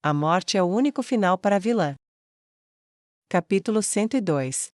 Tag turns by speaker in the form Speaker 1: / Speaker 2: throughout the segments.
Speaker 1: A morte é o único final para a vilã. Capítulo 102.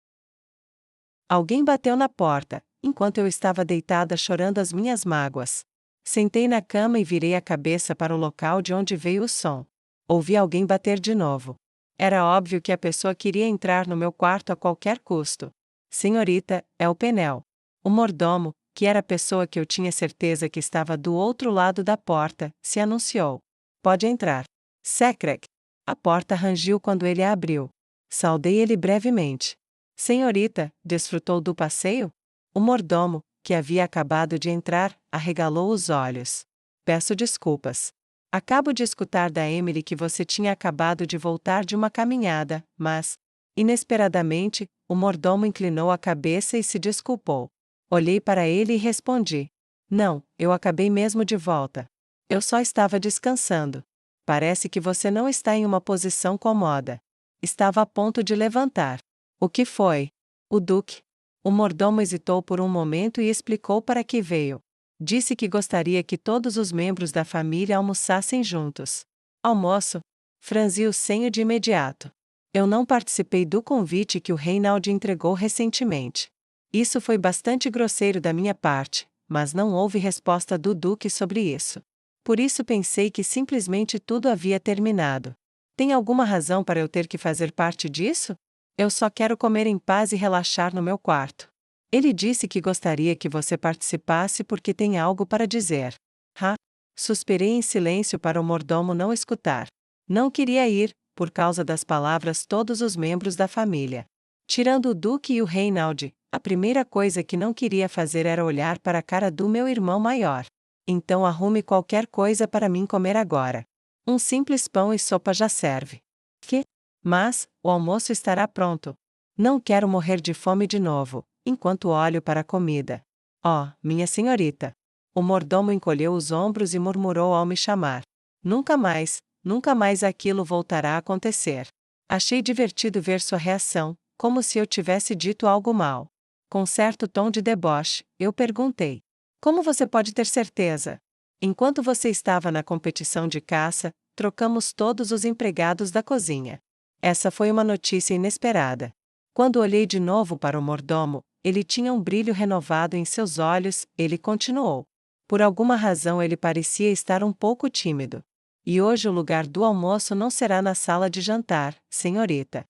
Speaker 1: Alguém bateu na porta, enquanto eu estava deitada chorando as minhas mágoas. Sentei na cama e virei a cabeça para o local de onde veio o som. Ouvi alguém bater de novo. Era óbvio que a pessoa queria entrar no meu quarto a qualquer custo. Senhorita, é o Penel. O mordomo, que era a pessoa que eu tinha certeza que estava do outro lado da porta, se anunciou. Pode entrar. Secrec. A porta rangiu quando ele a abriu. Saudei ele brevemente. Senhorita, desfrutou do passeio? O mordomo, que havia acabado de entrar, arregalou os olhos. Peço desculpas. Acabo de escutar da Emily que você tinha acabado de voltar de uma caminhada, mas, inesperadamente, o mordomo inclinou a cabeça e se desculpou. Olhei para ele e respondi: Não, eu acabei mesmo de volta. Eu só estava descansando. Parece que você não está em uma posição cômoda. Estava a ponto de levantar. O que foi? O Duque. O mordomo hesitou por um momento e explicou para que veio. Disse que gostaria que todos os membros da família almoçassem juntos. Almoço? Franzi o senho de imediato. Eu não participei do convite que o Reinald entregou recentemente. Isso foi bastante grosseiro da minha parte, mas não houve resposta do Duque sobre isso. Por isso pensei que simplesmente tudo havia terminado. Tem alguma razão para eu ter que fazer parte disso? Eu só quero comer em paz e relaxar no meu quarto. Ele disse que gostaria que você participasse porque tem algo para dizer. Suspirei em silêncio para o mordomo não escutar. Não queria ir, por causa das palavras todos os membros da família. Tirando o Duque e o Reinald, a primeira coisa que não queria fazer era olhar para a cara do meu irmão maior. Então arrume qualquer coisa para mim comer agora. Um simples pão e sopa já serve. Mas, o almoço estará pronto. Não quero morrer de fome de novo, enquanto olho para a comida. Oh, minha senhorita! O mordomo encolheu os ombros e murmurou ao me chamar. Nunca mais aquilo voltará a acontecer. Achei divertido ver sua reação, como se eu tivesse dito algo mal. Com certo tom de deboche, eu perguntei: Como você pode ter certeza? Enquanto você estava na competição de caça, trocamos todos os empregados da cozinha. Essa foi uma notícia inesperada. Quando olhei de novo para o mordomo, ele tinha um brilho renovado em seus olhos, ele continuou. Por alguma razão ele parecia estar um pouco tímido. E hoje o lugar do almoço não será na sala de jantar, senhorita.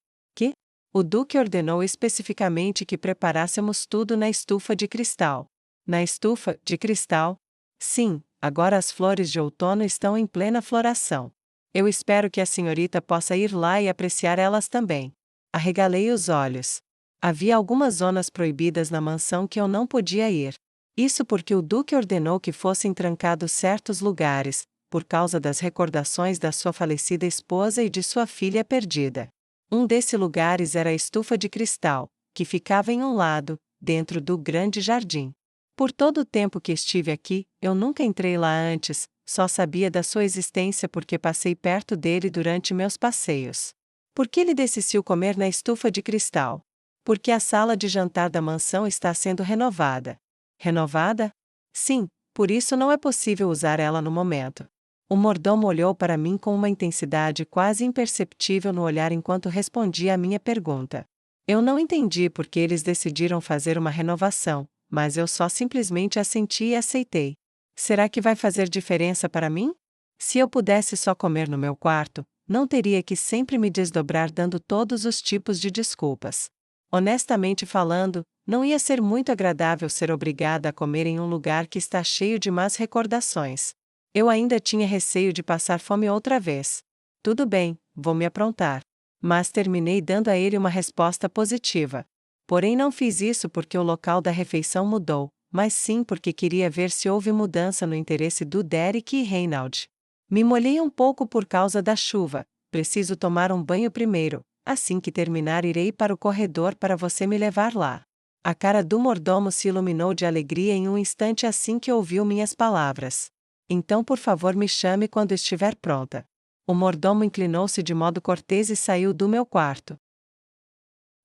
Speaker 1: O Duque ordenou especificamente que preparássemos tudo na estufa de cristal. Na estufa de cristal? Sim, agora as flores de outono estão em plena floração. Eu espero que a senhorita possa ir lá e apreciar elas também. Arregalei os olhos. Havia algumas zonas proibidas na mansão que eu não podia ir. Isso porque o Duque ordenou que fossem trancados certos lugares, por causa das recordações da sua falecida esposa e de sua filha perdida. Um desses lugares era a estufa de cristal, que ficava em um lado, dentro do grande jardim. Por todo o tempo que estive aqui, eu nunca entrei lá antes, só sabia da sua existência porque passei perto dele durante meus passeios. Por que ele decidiu comer na estufa de cristal? Porque a sala de jantar da mansão está sendo renovada. Renovada? Sim, por isso não é possível usar ela no momento. O mordomo olhou para mim com uma intensidade quase imperceptível no olhar enquanto respondia à minha pergunta. Eu não entendi por que eles decidiram fazer uma renovação, mas eu só simplesmente assenti e aceitei. Será que vai fazer diferença para mim? Se eu pudesse só comer no meu quarto, não teria que sempre me desdobrar dando todos os tipos de desculpas. Honestamente falando, não ia ser muito agradável ser obrigada a comer em um lugar que está cheio de más recordações. Eu ainda tinha receio de passar fome outra vez. Tudo bem, vou me aprontar. Mas terminei dando a ele uma resposta positiva. Porém não fiz isso porque o local da refeição mudou, mas sim porque queria ver se houve mudança no interesse do Derek e Reinald. Me molhei um pouco por causa da chuva, preciso tomar um banho primeiro, assim que terminar irei para o corredor para você me levar lá. A cara do mordomo se iluminou de alegria em um instante assim que ouviu minhas palavras. Então por favor me chame quando estiver pronta. O mordomo inclinou-se de modo cortês e saiu do meu quarto.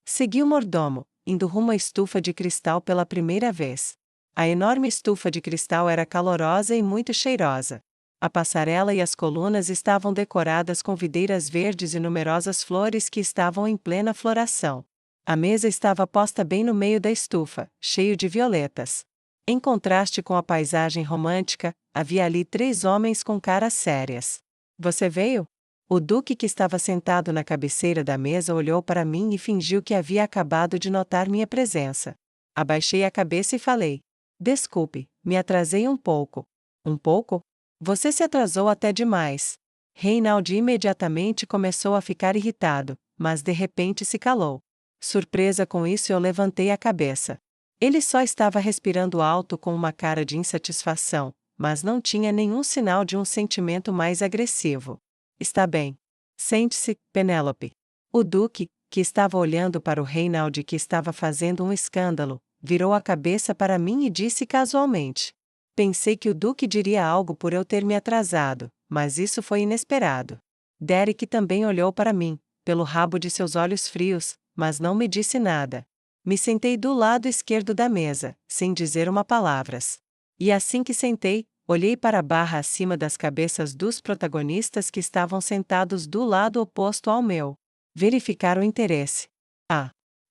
Speaker 1: Segui o mordomo, indo rumo à estufa de cristal pela primeira vez. A enorme estufa de cristal era calorosa e muito cheirosa. A passarela e as colunas estavam decoradas com videiras verdes e numerosas flores que estavam em plena floração. A mesa estava posta bem no meio da estufa, cheio de violetas. Em contraste com a paisagem romântica, havia ali 3 homens com caras sérias. Você veio? O duque que estava sentado na cabeceira da mesa olhou para mim e fingiu que havia acabado de notar minha presença. Abaixei a cabeça e falei: Desculpe, me atrasei um pouco. Um pouco? Você se atrasou até demais. Reinaldi imediatamente começou a ficar irritado, mas de repente se calou. Surpresa com isso, eu levantei a cabeça. Ele só estava respirando alto com uma cara de insatisfação, mas não tinha nenhum sinal de um sentimento mais agressivo. Está bem. Sente-se, Penélope. O duque, que estava olhando para o Reinaldi que estava fazendo um escândalo, virou a cabeça para mim e disse casualmente: Pensei que o duque diria algo por eu ter me atrasado, mas isso foi inesperado. Derek também olhou para mim, pelo rabo de seus olhos frios, mas não me disse nada. Me sentei do lado esquerdo da mesa, sem dizer uma palavra. E assim que sentei, olhei para a barra acima das cabeças dos protagonistas que estavam sentados do lado oposto ao meu. Verificar o interesse.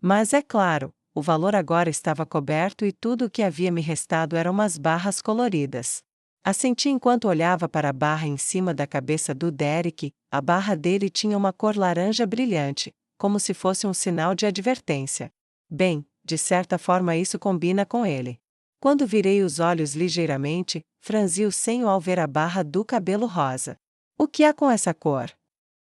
Speaker 1: Mas é claro, o valor agora estava coberto e tudo o que havia me restado eram umas barras coloridas. Assenti enquanto olhava para a barra em cima da cabeça do Derek. A barra dele tinha uma cor laranja brilhante, como se fosse um sinal de advertência. Bem, de certa forma isso combina com ele. Quando virei os olhos ligeiramente, franzi o senho ao ver a barra do cabelo rosa. O que há com essa cor?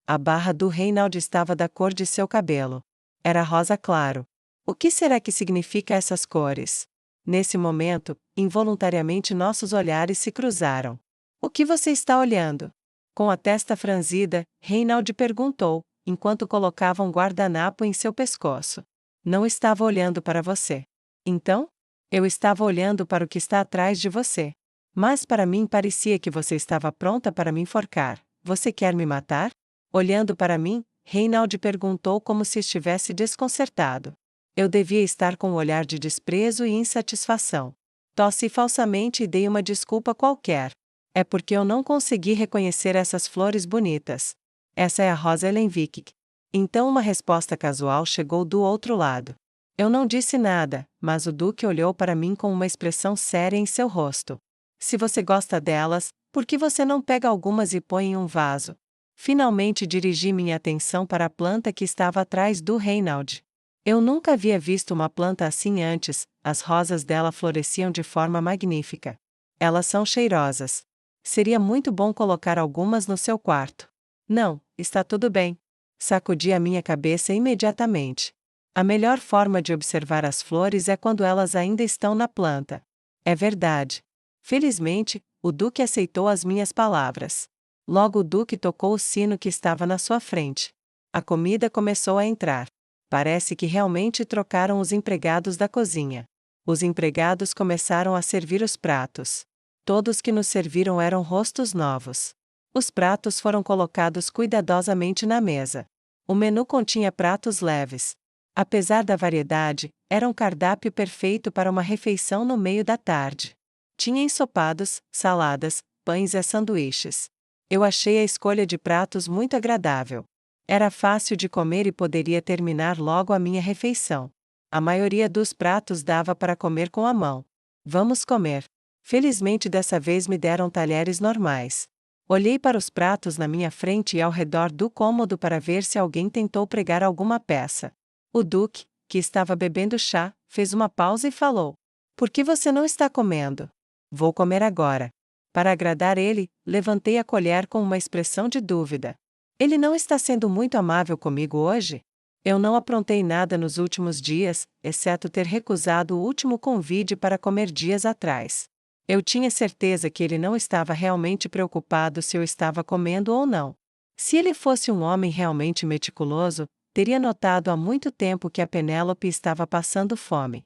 Speaker 1: A barra do Reinaldi estava da cor de seu cabelo. Era rosa claro. O que será que significa essas cores? Nesse momento, involuntariamente nossos olhares se cruzaram. O que você está olhando? Com a testa franzida, Reinaldi perguntou, enquanto colocava um guardanapo em seu pescoço. Não estava olhando para você. Então? Eu estava olhando para o que está atrás de você. Mas para mim parecia que você estava pronta para me enforcar. Você quer me matar? Olhando para mim, Reinaldi perguntou como se estivesse desconcertado. Eu devia estar com um olhar de desprezo e insatisfação. Tossi falsamente e dei uma desculpa qualquer. É porque eu não consegui reconhecer essas flores bonitas. Essa é a Rosa Elenvik. Então uma resposta casual chegou do outro lado. Eu não disse nada, mas o duque olhou para mim com uma expressão séria em seu rosto. Se você gosta delas, por que você não pega algumas e põe em um vaso? Finalmente dirigi minha atenção para a planta que estava atrás do Reinaldi. Eu nunca havia visto uma planta assim antes, as rosas dela floresciam de forma magnífica. Elas são cheirosas. Seria muito bom colocar algumas no seu quarto. Não, está tudo bem. Sacudi a minha cabeça imediatamente. A melhor forma de observar as flores é quando elas ainda estão na planta. É verdade. Felizmente, o duque aceitou as minhas palavras. Logo o duque tocou o sino que estava na sua frente. A comida começou a entrar. Parece que realmente trocaram os empregados da cozinha. Os empregados começaram a servir os pratos. Todos que nos serviram eram rostos novos. Os pratos foram colocados cuidadosamente na mesa. O menu continha pratos leves. Apesar da variedade, era um cardápio perfeito para uma refeição no meio da tarde. Tinha ensopados, saladas, pães e sanduíches. Eu achei a escolha de pratos muito agradável. Era fácil de comer e poderia terminar logo a minha refeição. A maioria dos pratos dava para comer com a mão. Vamos comer. Felizmente dessa vez me deram talheres normais. Olhei para os pratos na minha frente e ao redor do cômodo para ver se alguém tentou pregar alguma peça. O duque, que estava bebendo chá, fez uma pausa e falou: Por que você não está comendo? Vou comer agora. Para agradar ele, levantei a colher com uma expressão de dúvida. Ele não está sendo muito amável comigo hoje? Eu não aprontei nada nos últimos dias, exceto ter recusado o último convite para comer dias atrás. Eu tinha certeza que ele não estava realmente preocupado se eu estava comendo ou não. Se ele fosse um homem realmente meticuloso, teria notado há muito tempo que a Penélope estava passando fome.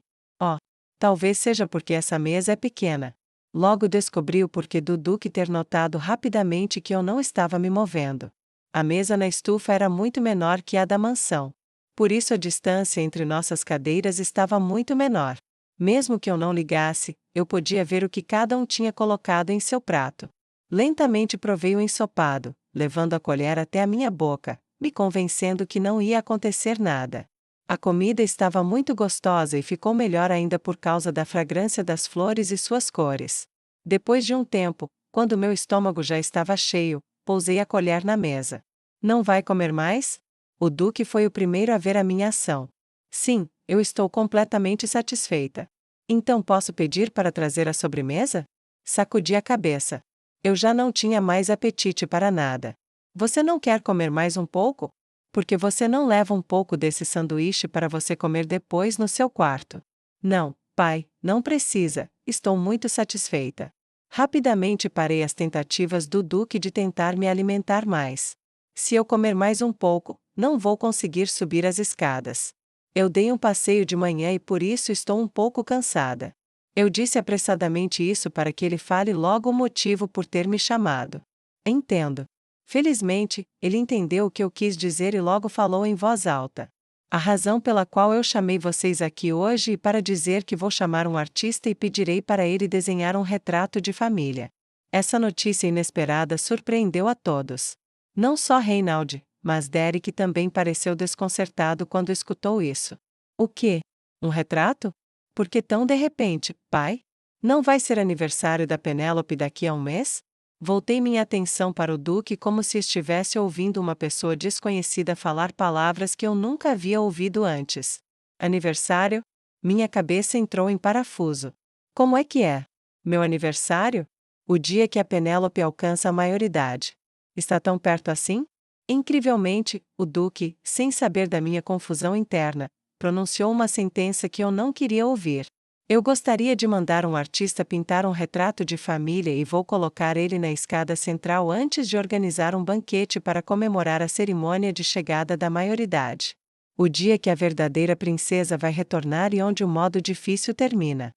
Speaker 1: Talvez seja porque essa mesa é pequena. Logo descobri o porquê do duque ter notado rapidamente que eu não estava me movendo. A mesa na estufa era muito menor que a da mansão. Por isso a distância entre nossas cadeiras estava muito menor. Mesmo que eu não ligasse, eu podia ver o que cada um tinha colocado em seu prato. Lentamente provei o ensopado, levando a colher até a minha boca, me convencendo que não ia acontecer nada. A comida estava muito gostosa e ficou melhor ainda por causa da fragrância das flores e suas cores. Depois de um tempo, quando meu estômago já estava cheio, pousei a colher na mesa. Não vai comer mais? O Duque foi o primeiro a ver a minha ação. Sim, eu estou completamente satisfeita. Então posso pedir para trazer a sobremesa? Sacudi a cabeça. Eu já não tinha mais apetite para nada. Você não quer comer mais um pouco? Porque você não leva um pouco desse sanduíche para você comer depois no seu quarto? Não, pai, não precisa, estou muito satisfeita. Rapidamente parei as tentativas do Duque de tentar me alimentar mais. Se eu comer mais um pouco, não vou conseguir subir as escadas. Eu dei um passeio de manhã e por isso estou um pouco cansada. Eu disse apressadamente isso para que ele fale logo o motivo por ter me chamado. Entendo. Felizmente, ele entendeu o que eu quis dizer e logo falou em voz alta. A razão pela qual eu chamei vocês aqui hoje é para dizer que vou chamar um artista e pedirei para ele desenhar um retrato de família. Essa notícia inesperada surpreendeu a todos. Não só Reinald, mas Derek também pareceu desconcertado quando escutou isso. O quê? Um retrato? Por que tão de repente, pai? Não vai ser aniversário da Penélope daqui a um mês? Voltei minha atenção para o Duque como se estivesse ouvindo uma pessoa desconhecida falar palavras que eu nunca havia ouvido antes. Aniversário? Minha cabeça entrou em parafuso. Como é que é? Meu aniversário? O dia que a Penélope alcança a maioridade. Está tão perto assim? Incrivelmente, o Duque, sem saber da minha confusão interna, pronunciou uma sentença que eu não queria ouvir. Eu gostaria de mandar um artista pintar um retrato de família e vou colocar ele na escada central antes de organizar um banquete para comemorar a cerimônia de chegada da maioridade. O dia que a verdadeira princesa vai retornar e onde o modo difícil termina.